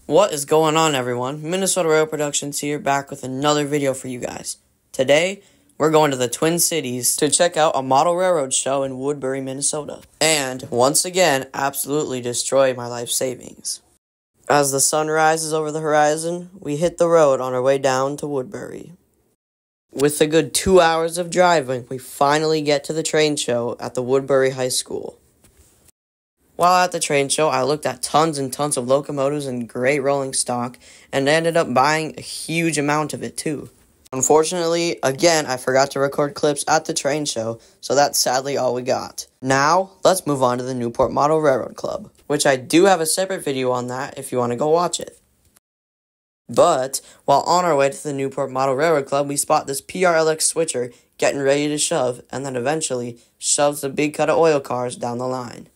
What is going on, everyone? Minnesota Rail Productions here, back with another video for you guys. Today, we're going to the Twin Cities to check out a model railroad show in Woodbury, Minnesota. And, once again, absolutely destroy my life savings. As the sun rises over the horizon, we hit the road on our way down to Woodbury. With a good 2 hours of driving, we finally get to the train show at the Woodbury High School. While at the train show, I looked at tons and tons of locomotives and great rolling stock, and ended up buying a huge amount of it too. Unfortunately, again, I forgot to record clips at the train show, so that's sadly all we got. Now, let's move on to the Newport Model Railroad Club, which I do have a separate video on that if you want to go watch it. But, while on our way to the Newport Model Railroad Club, we spot this PRLX switcher getting ready to shove, and then eventually shoves the big cut of oil cars down the line.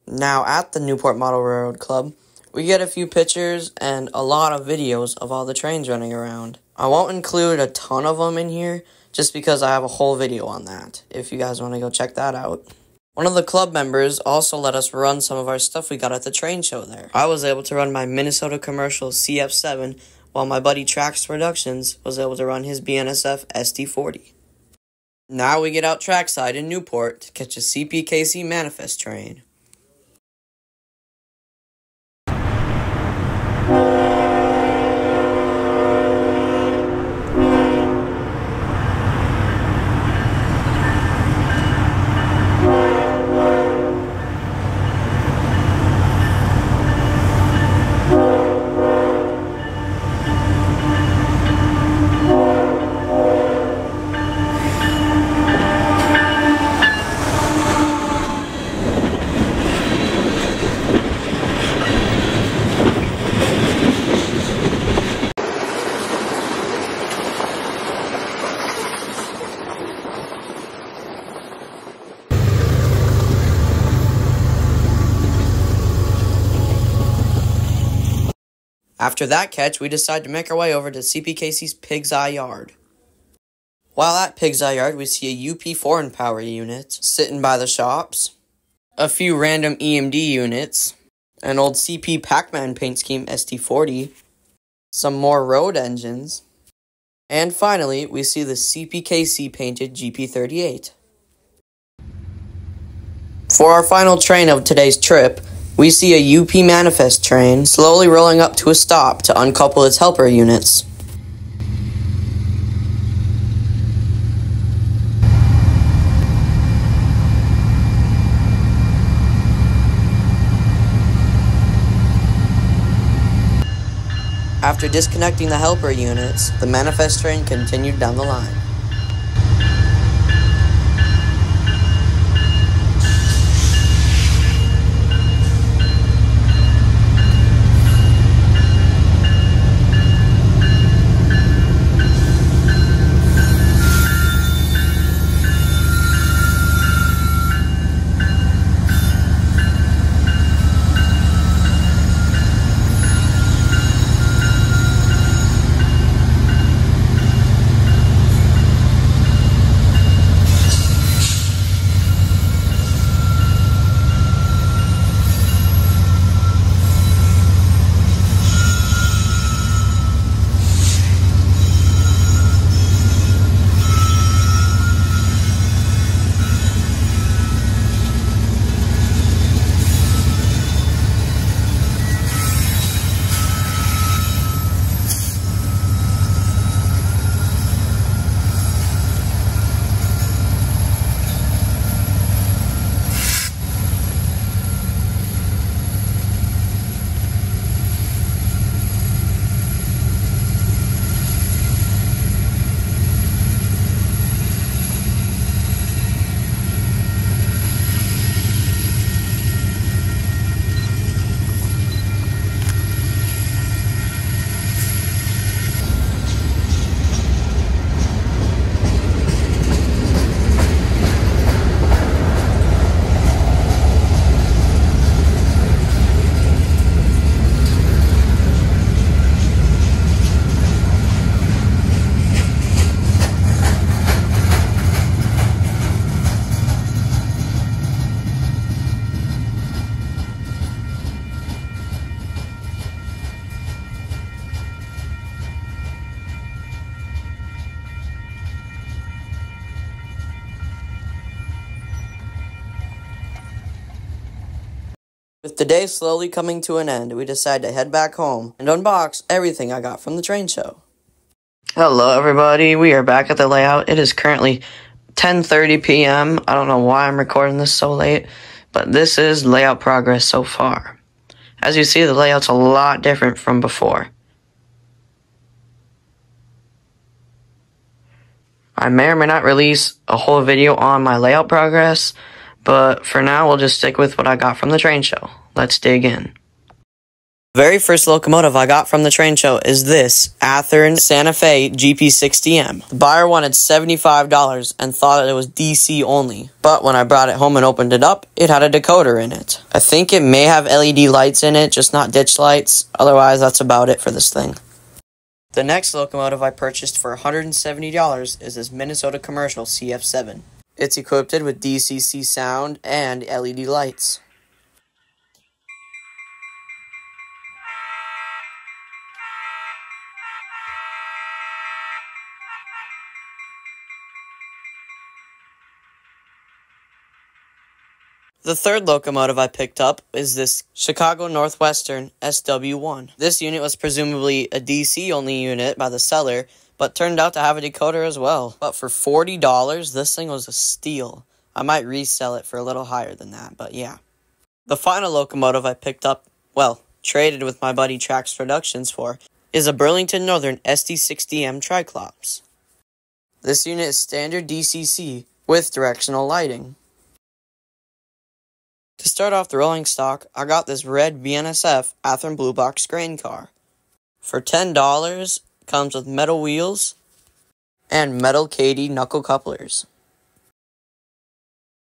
Now, at the Newport Model Railroad Club, we get a few pictures and a lot of videos of all the trains running around. I won't include a ton of them in here, just because I have a whole video on that, if you guys want to go check that out. One of the club members also let us run some of our stuff we got at the train show there. I was able to run my Minnesota Commercial CF7, while my buddy Trax Productions was able to run his BNSF SD40. Now we get out trackside in Newport to catch a CPKC manifest train. After that catch, we decide to make our way over to CPKC's Pig's Eye Yard. While at Pig's Eye Yard, we see a UP foreign power unit sitting by the shops, a few random EMD units, an old CP Pac-Man paint scheme SD40, some more road engines, and finally, we see the CPKC painted GP38. For our final train of today's trip, we see a UP manifest train slowly rolling up to a stop to uncouple its helper units. After disconnecting the helper units, the manifest train continued down the line. With the day slowly coming to an end, we decided to head back home and unbox everything I got from the train show. Hello everybody, we are back at the layout. It is currently 10:30 p.m. I don't know why I'm recording this so late, but this is layout progress so far. As you see, the layout's a lot different from before. I may or may not release a whole video on my layout progress, but for now we'll just stick with what I got from the train show. Let's dig in. The very first locomotive I got from the train show is this Athearn Santa Fe GP60M. The buyer wanted $75 and thought it was DC only, but when I brought it home and opened it up, it had a decoder in it. I think it may have LED lights in it, just not ditch lights. Otherwise, that's about it for this thing. The next locomotive I purchased for $170 is this Minnesota Commercial CF7. It's equipped with DCC sound and LED lights. The third locomotive I picked up is this Chicago Northwestern SW1. This unit was presumably a DC-only unit by the seller, but turned out to have a decoder as well. But for $40, this thing was a steal. I might resell it for a little higher than that, but yeah. The final locomotive I picked up, well, traded with my buddy Trax Productions for, is a Burlington Northern SD60M Triclops. This unit is standard DCC with directional lighting. To start off the rolling stock, I got this red BNSF Athearn Blue Box grain car. For $10, it comes with metal wheels and metal KD knuckle couplers.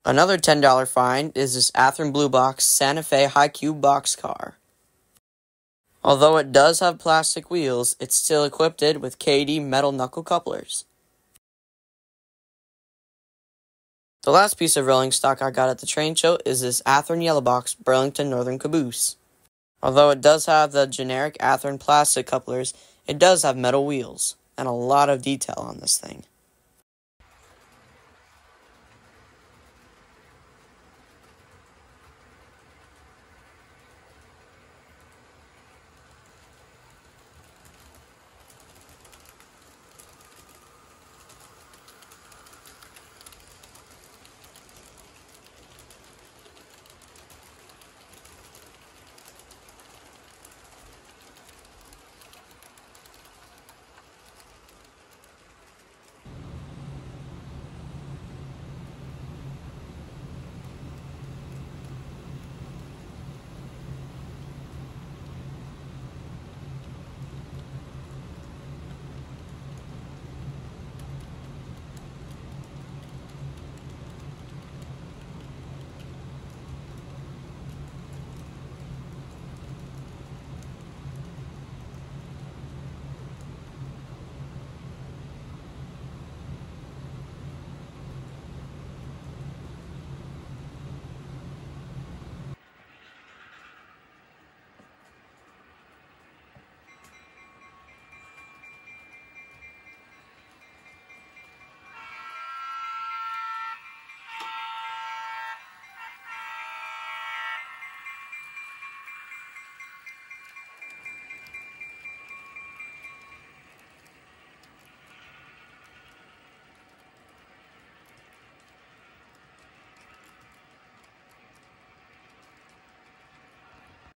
Another $10 find is this Athearn Blue Box Santa Fe High Cube box car. Although it does have plastic wheels, it's still equipped with KD metal knuckle couplers. The last piece of rolling stock I got at the train show is this Athearn Yellow Box Burlington Northern caboose. Although it does have the generic Athearn plastic couplers, it does have metal wheels and a lot of detail on this thing.